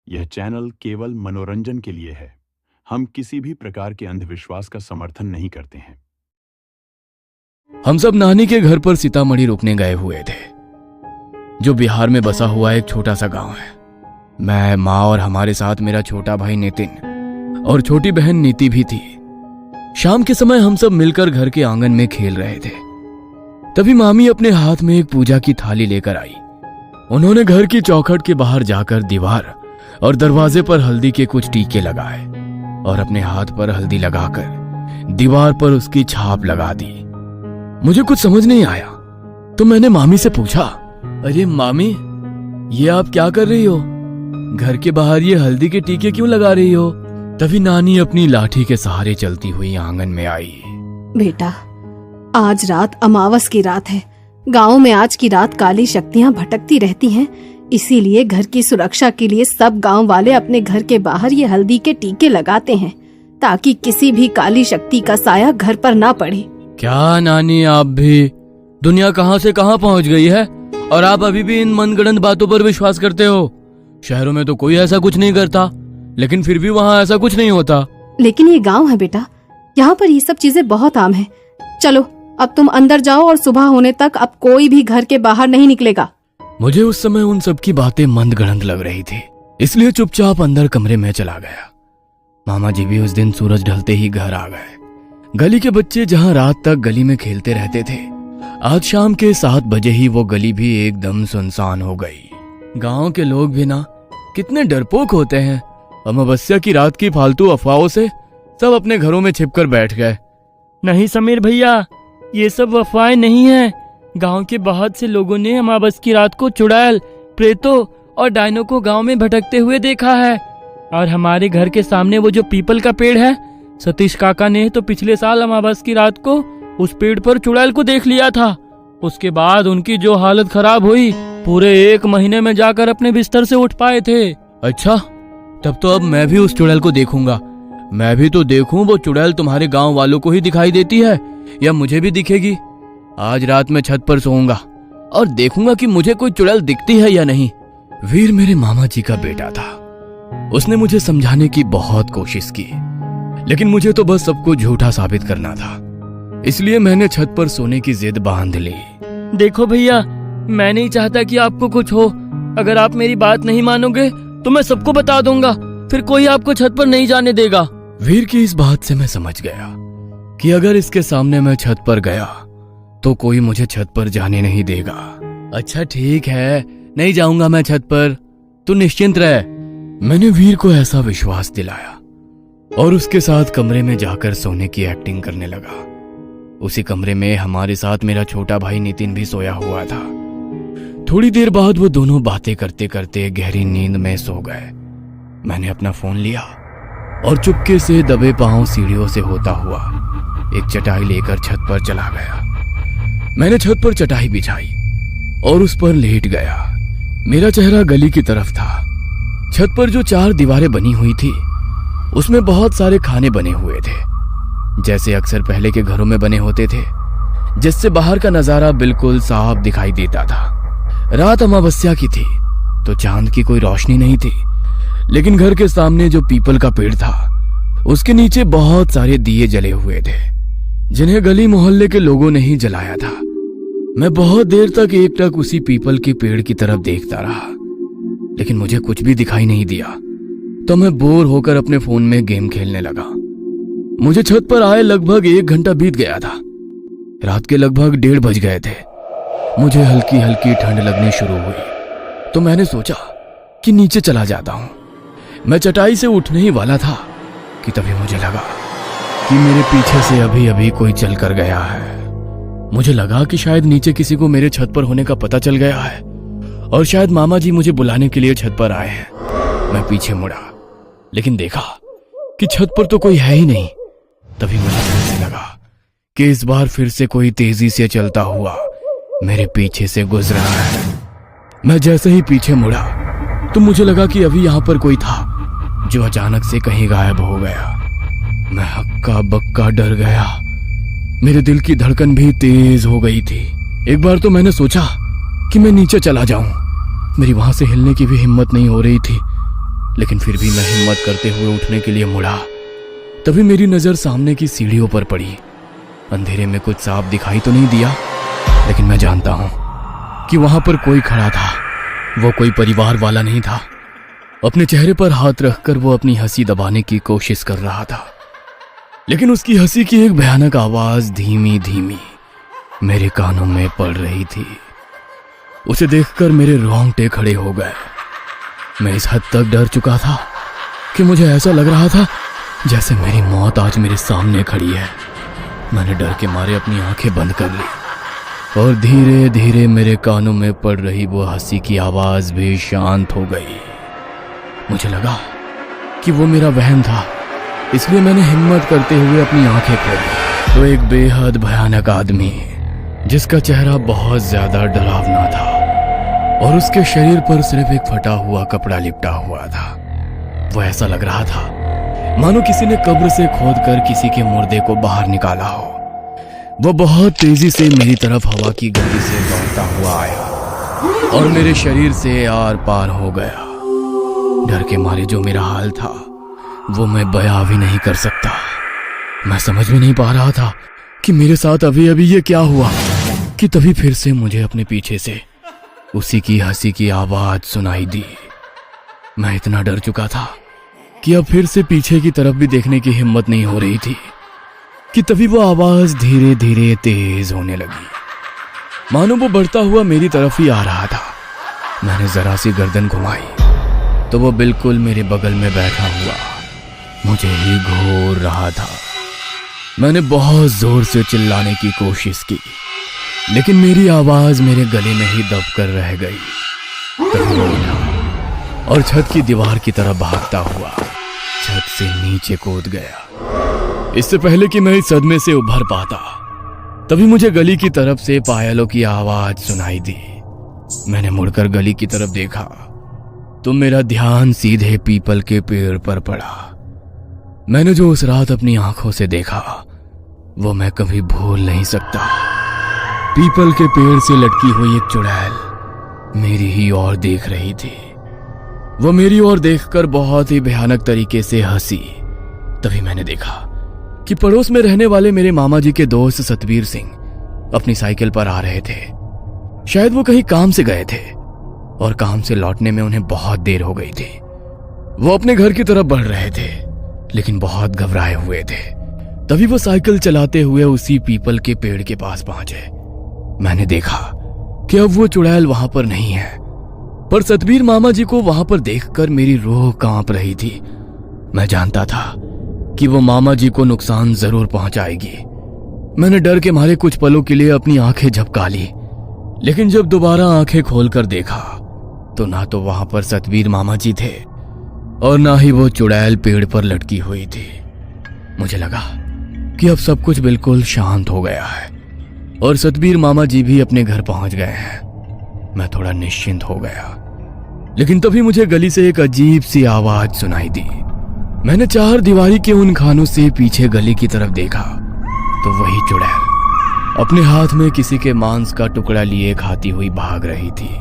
यह चैनल केवल मनोरंजन के लिए है। हम किसी भी प्रकार के अंधविश्वास का समर्थन नहीं करते हैं। हम सब नानी के घर पर सीतामढ़ी रुकने गए हुए थे, जो बिहार में बसा हुआ एक छोटा सा गांव है। मैं, माँ और हमारे साथ मेरा छोटा भाई नितिन और छोटी बहन नीति भी थी। शाम के समय हम सब मिलकर घर के आंगन में खेल रहे थे। तभी मामी अपने हाथ में एक पूजा की थाली लेकर आई। उन्होंने घर की चौखट के बाहर जाकर दीवार और दरवाजे पर हल्दी के कुछ टीके लगाए और अपने हाथ पर हल्दी लगाकर दीवार पर उसकी छाप लगा दी। मुझे कुछ समझ नहीं आया तो मैंने मामी से पूछा, अरे मामी, ये आप क्या कर रही हो? घर के बाहर ये हल्दी के टीके क्यों लगा रही हो? तभी नानी अपनी लाठी के सहारे चलती हुई आंगन में आई। बेटा, आज रात अमावस की रात है। गांव में आज की रात काली शक्तियां भटकती रहती हैं, इसीलिए घर की सुरक्षा के लिए सब गांव वाले अपने घर के बाहर ये हल्दी के टीके लगाते हैं ताकि किसी भी काली शक्ति का साया घर पर ना पड़े। क्या नानी, आप भी? दुनिया कहां से कहां पहुंच गई है और आप अभी भी इन मनगढ़ंत बातों पर विश्वास करते हो? शहरों में तो कोई ऐसा कुछ नहीं करता, लेकिन फिर भी वहाँ ऐसा कुछ नहीं होता। लेकिन ये गांव है बेटा, यहाँ पर ये सब चीजें बहुत आम है। चलो अब तुम अंदर जाओ और सुबह होने तक अब कोई भी घर के बाहर नहीं निकलेगा। मुझे उस समय उन सब की बातें मंदगढ़ंत लग रही थी, इसलिए चुपचाप अंदर कमरे में चला गया। मामा जी भी उस दिन सूरज ढलते ही घर आ गए। गली के बच्चे जहाँ रात तक गली में खेलते रहते थे, आज शाम के 7 बजे ही वो गली भी एकदम सुनसान हो गई। गांव के लोग भी ना कितने डरपोक होते हैं। अमावस्या की रात की फालतू अफवाहों से सब अपने घरों में छिपकर बैठ गए। नहीं समीर भैया, ये सब अफवाहें नहीं है। गांव के बहुत से लोगों ने अमावस की रात को चुड़ैल, प्रेतों और डायनों को गांव में भटकते हुए देखा है। और हमारे घर के सामने वो जो पीपल का पेड़ है, सतीश काका ने तो पिछले साल अमावस की रात को उस पेड़ पर चुड़ैल को देख लिया था। उसके बाद उनकी जो हालत खराब हुई, पूरे 1 महीने में जाकर अपने बिस्तर से उठ पाए थे। अच्छा, तब तो अब मैं भी उस चुड़ैल को देखूंगा। मैं भी तो देखूं वो चुड़ैल तुम्हारे गांव वालों को ही दिखाई देती है या मुझे भी दिखेगी। आज रात में छत पर सोऊंगा और देखूंगा कि मुझे कोई चुड़ैल दिखती है या नहीं। वीर मेरे मामा जी का बेटा था। उसने मुझे समझाने की बहुत कोशिश की, लेकिन मुझे तो बस सबको झूठा साबित करना था। इसलिए मैंने छत पर सोने की जिद बांध ली। देखो भैया, मैं नहीं चाहता कि आपको कुछ हो। अगर आप मेरी बात नहीं मानोगे तो मैं सबको बता दूंगा, फिर कोई आपको छत पर नहीं जाने देगा। वीर की इस बात से मैं समझ गया कि अगर इसके सामने मैं छत पर गया तो कोई मुझे छत पर जाने नहीं देगा। अच्छा ठीक है, नहीं जाऊंगा मैं छत पर, तू निश्चिंत रह। मैंने वीर को ऐसा विश्वास दिलाया और उसके साथ कमरे में जाकर सोने की एक्टिंग करने लगा। उसी कमरे में हमारे साथ मेरा छोटा भाई नितिन भी सोया हुआ था। थोड़ी देर बाद वो दोनों बातें करते करते गहरी नींद में सो गए। मैंने अपना फोन लिया और चुपके से दबे पांव सीढ़ियों से होता हुआ एक चटाई लेकर छत पर चला गया। मैंने छत पर चटाई बिछाई और उस पर लेट गया। मेरा चेहरा गली की तरफ था। छत पर जो 4 दीवारें बनी हुई थी, उसमें बहुत सारे खाने बने हुए थे, जैसे अक्सर पहले के घरों में बने होते थे, जिससे बाहर का नजारा बिल्कुल साफ दिखाई देता था। रात अमावस्या की थी तो चांद की कोई रोशनी नहीं थी, लेकिन घर के सामने जो पीपल का पेड़ था, उसके नीचे बहुत सारे दिए जले हुए थे, जिन्हें गली मोहल्ले के लोगों ने ही जलाया था। मैं बहुत देर तक एकटक उसी पीपल के पेड़ की तरफ देखता रहा, लेकिन मुझे कुछ भी दिखाई नहीं दिया। तो मैं बोर होकर अपने फोन में गेम खेलने लगा। मुझे छत पर आए लगभग 1 घंटा बीत गया था। रात के लगभग 1:30 बज गए थे। मुझे हल्की हल्की ठंड लगनी शुरू हुई तो मैंने सोचा कि नीचे चला जाता हूं। मैं चटाई से उठने ही वाला था कि तभी मुझे लगा कि मेरे पीछे से अभी अभी कोई चल कर गया है। मुझे लगा कि शायद नीचे किसी को मेरे छत पर होने का पता चल गया है और शायद मामा जी मुझे बुलाने के लिए छत पर आए हैं। मैं पीछे मुड़ा, लेकिन देखा कि छत पर तो कोई है ही नहीं। तभी मुझे फिर से लगा कि इस बार फिर से कोई तेजी से चलता हुआ मेरे पीछे से गुजरा है। मैं जैसे ही पीछे मुड़ा तो मुझे लगा कि अभी यहां पर कोई था, जो अचानक से कहीं गायब हो गया। मैं हक्का बक्का डर गया। मेरे दिल की धड़कन भी तेज हो गई थी। एक बार तो मैंने सोचा कि मैं नीचे चला जाऊं। मेरी वहां से हिलने की भी हिम्मत नहीं हो रही थी, लेकिन फिर भी मैं हिम्मत करते हुए उठने के लिए मुड़ा। तभी मेरी नजर सामने की सीढ़ियों पर पड़ी। अंधेरे में कुछ साफ दिखाई तो नहीं दिया, लेकिन मैं जानता हूं कि वहां पर कोई खड़ा था। वो कोई परिवार वाला नहीं था। अपने चेहरे पर हाथ रखकर वो अपनी हंसी दबाने की कोशिश कर रहा था, लेकिन उसकी हंसी की एक भयानक आवाज धीमी धीमी मेरे कानों में पड़ रही थी। उसे देखकर मेरे रोंगटे खड़े हो गए। मैं इस हद तक डर चुका था कि मुझे ऐसा लग रहा था जैसे मेरी मौत आज मेरे सामने खड़ी है। मैंने डर के मारे अपनी आंखें बंद कर ली और धीरे धीरे मेरे कानों में पड़ रही वो हंसी की आवाज भी शांत हो गई। मुझे लगा कि वो मेरा वहम था, इसलिए मैंने हिम्मत करते हुए अपनी आंखें खोली तो एक बेहद भयानक आदमी जिसका चेहरा बहुत ज्यादा डरावना था और उसके शरीर पर सिर्फ एक फटा हुआ कपड़ा लिपटा हुआ था। वो ऐसा लग रहा था मानो किसी ने कब्र से खोदकर किसी के मुर्दे को बाहर निकाला हो। वो बहुत तेजी से मेरी तरफ हवा की गति से दौड़ता हुआ आया और मेरे शरीर से आर पार हो गया। डर के मारे जो मेरा हाल था वो मैं बयां भी नहीं कर सकता। मैं समझ में नहीं पा रहा था कि मेरे साथ अभी अभी ये क्या हुआ कि तभी फिर से मुझे अपने पीछे से उसी की हंसी की आवाज सुनाई दी। मैं इतना डर चुका था कि अब फिर से पीछे की तरफ भी देखने की हिम्मत नहीं हो रही थी कि तभी वो आवाज धीरे धीरे तेज होने लगी, मानो वो बढ़ता हुआ मेरी तरफ ही आ रहा था। मैंने जरा सी गर्दन घुमाई तो वो बिल्कुल मेरे बगल में बैठा हुआ मुझे ही घूर रहा था। मैंने बहुत जोर से चिल्लाने की कोशिश की, लेकिन मेरी आवाज मेरे गले में ही दबकर रह गई। तभी वो उठा और छत की दीवार की तरफ भागता हुआ छत से नीचे कूद गया। इससे पहले कि मैं इस सदमे से उभर पाता, तभी मुझे गली की तरफ से पायलों की आवाज सुनाई दी। मैंने मुड़कर गली की तरफ देखा तो मेरा ध्यान सीधे पीपल के पेड़ पर पड़ा। मैंने जो उस रात अपनी आंखों से देखा वो मैं कभी भूल नहीं सकता। पीपल के पेड़ से लटकी हुई एक चुड़ैल मेरी ही ओर देख रही थी। वो मेरी ओर देखकर बहुत ही भयानक तरीके से हंसी। तभी मैंने देखा कि पड़ोस में रहने वाले मेरे मामा जी के दोस्त सतबीर सिंह अपनी साइकिल पर आ रहे थे। शायद वो कहीं काम से गए थे और काम से लौटने में उन्हें बहुत देर हो गई थी। वो अपने घर की तरफ बढ़ रहे थे, लेकिन बहुत घबराए हुए थे। तभी वो साइकिल चलाते हुए उसी पीपल के पेड़ के पास पहुंचे। मैंने देखा कि अब वो चुड़ैल वहां पर नहीं है, पर सतबीर मामा जी को वहां पर देखकर मेरी रूह कांप रही थी। मैं जानता था कि वो मामा जी को नुकसान जरूर पहुंचाएगी। मैंने डर के मारे कुछ पलों के लिए अपनी आंखें झपका ली, लेकिन जब दोबारा आंखें खोलकर देखा तो ना तो वहां पर सतबीर मामा जी थे और ना ही वो चुड़ैल पेड़ पर लटकी हुई थी। मुझे लगा कि अब सब कुछ बिल्कुल शांत हो गया है और सतबीर मामा जी भी अपने घर पहुंच गए हैं। मैं थोड़ा निश्चिंत हो गया, लेकिन तभी मुझे गली से एक अजीब सी आवाज सुनाई दी। मैंने चार दीवारी के उन खानों से पीछे गली की तरफ देखा तो वही चुड़ैल अपने हाथ में किसी के मांस का टुकड़ा लिए खाती हुई भाग रही थी।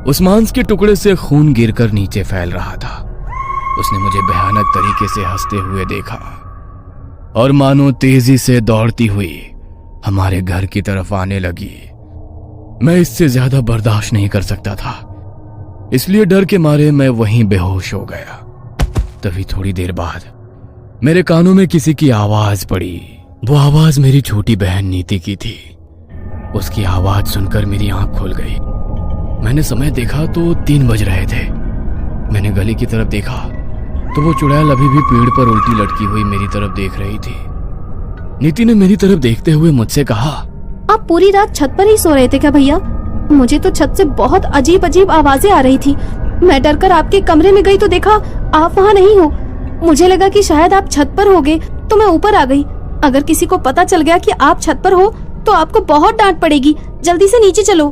उस मांस के टुकड़े से खून गिरकर नीचे फैल रहा था। उसने मुझे भयानक तरीके से हंसते हुए देखा और मानो तेजी से दौड़ती हुई हमारे घर की तरफ आने लगी। मैं इससे ज्यादा बर्दाश्त नहीं कर सकता था, इसलिए डर के मारे मैं वहीं बेहोश हो गया। तभी थोड़ी देर बाद मेरे कानों में किसी की आवाज पड़ी। वो आवाज मेरी छोटी बहन नीति की थी। उसकी आवाज सुनकर मेरी आंख खुल गई। मैंने समय देखा तो 3 बज रहे थे। मैंने गली की तरफ देखा तो वो चुड़ैल अभी भी पेड़ पर उल्टी लटकी हुई मेरी तरफ देख रही थी। नीति ने मेरी तरफ देखते हुए मुझसे कहा, आप पूरी रात छत पर ही सो रहे थे क्या भैया? मुझे तो छत से बहुत अजीब अजीब आवाजें आ रही थी। मैं डरकर आपके कमरे में गई तो देखा आप वहाँ नहीं हो। मुझे लगा कि शायद आप छत पर होगे तो मैं ऊपर आ गई। अगर किसी को पता चल गया कि आप छत पर हो तो आपको बहुत डांट पड़ेगी। जल्दी से नीचे चलो।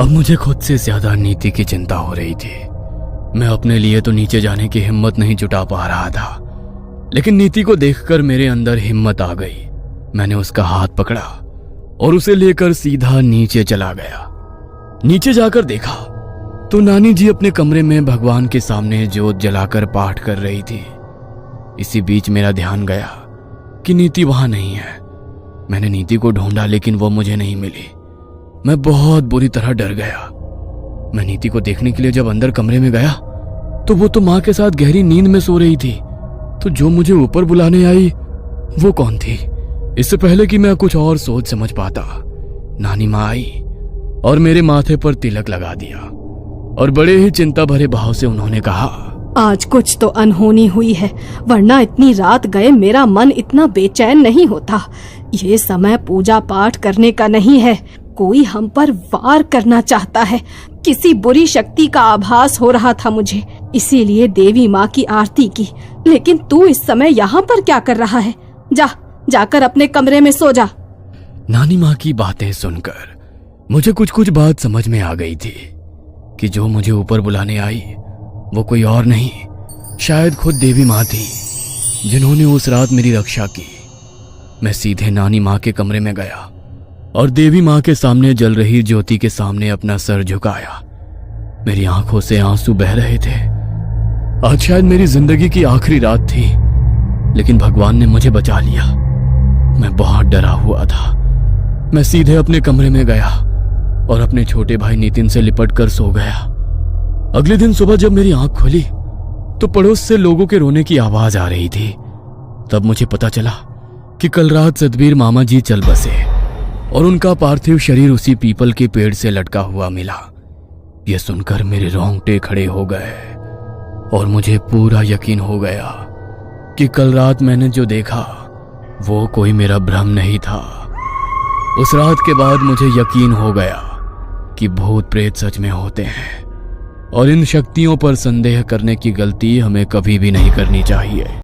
अब मुझे खुद से ज्यादा नीति की चिंता हो रही थी। मैं अपने लिए तो नीचे जाने की हिम्मत नहीं जुटा पा रहा था, लेकिन नीति को देखकर मेरे अंदर हिम्मत आ गई। मैंने उसका हाथ पकड़ा और उसे लेकर सीधा नीचे चला गया। नीचे जाकर देखा तो नानी जी अपने कमरे में भगवान के सामने जोत जलाकर पाठ कर रही थी। इसी बीच मेरा ध्यान गया कि नीति वहां नहीं है। मैंने नीति को ढूंढा लेकिन वो मुझे नहीं मिली। मैं बहुत बुरी तरह डर गया। मैं नीति को देखने के लिए जब अंदर कमरे में गया तो वो तो माँ के साथ गहरी नींद में सो रही थी। तो जो मुझे ऊपर बुलाने आई वो कौन थी? इससे पहले कि मैं कुछ और सोच समझ पाता, नानी माँ आई और मेरे माथे पर तिलक लगा दिया और बड़े ही चिंता भरे भाव से उन्होंने कहा, आज कुछ तो अनहोनी हुई है, वरना इतनी रात गए मेरा मन इतना बेचैन नहीं होता। ये समय पूजा पाठ करने का नहीं है। कोई हम पर वार करना चाहता है। किसी बुरी शक्ति का आभास हो रहा था मुझे, इसीलिए देवी माँ की आरती की। लेकिन तू इस समय यहाँ पर क्या कर रहा है? जाकर अपने कमरे में सो जा। नानी माँ की बातें सुनकर मुझे कुछ कुछ बात समझ में आ गई थी कि जो मुझे ऊपर बुलाने आई वो कोई और नहीं, शायद खुद देवी माँ थी जिन्होंने उस रात मेरी रक्षा की। मैं सीधे नानी माँ के कमरे में गया और देवी माँ के सामने जल रही ज्योति के सामने अपना सर झुकाया। मेरी आंखों से आंसू बह रहे थे। आज शायद मेरी जिंदगी की आखिरी रात थी, लेकिन भगवान ने मुझे बचा लिया। मैं बहुत डरा हुआ था। मैं सीधे अपने कमरे में गया और अपने छोटे भाई नितिन से लिपट कर सो गया। अगले दिन सुबह जब मेरी आंख खुली तो पड़ोस से लोगों के रोने की आवाज आ रही थी। तब मुझे पता चला कि कल रात सतबीर मामा जी चल बसे और उनका पार्थिव शरीर उसी पीपल के पेड़ से लटका हुआ मिला। यह सुनकर मेरे रोंगटे खड़े हो गए और मुझे पूरा यकीन हो गया कि कल रात मैंने जो देखा वो कोई मेरा भ्रम नहीं था। उस रात के बाद मुझे यकीन हो गया कि भूत प्रेत सच में होते हैं और इन शक्तियों पर संदेह करने की गलती हमें कभी भी नहीं करनी चाहिए।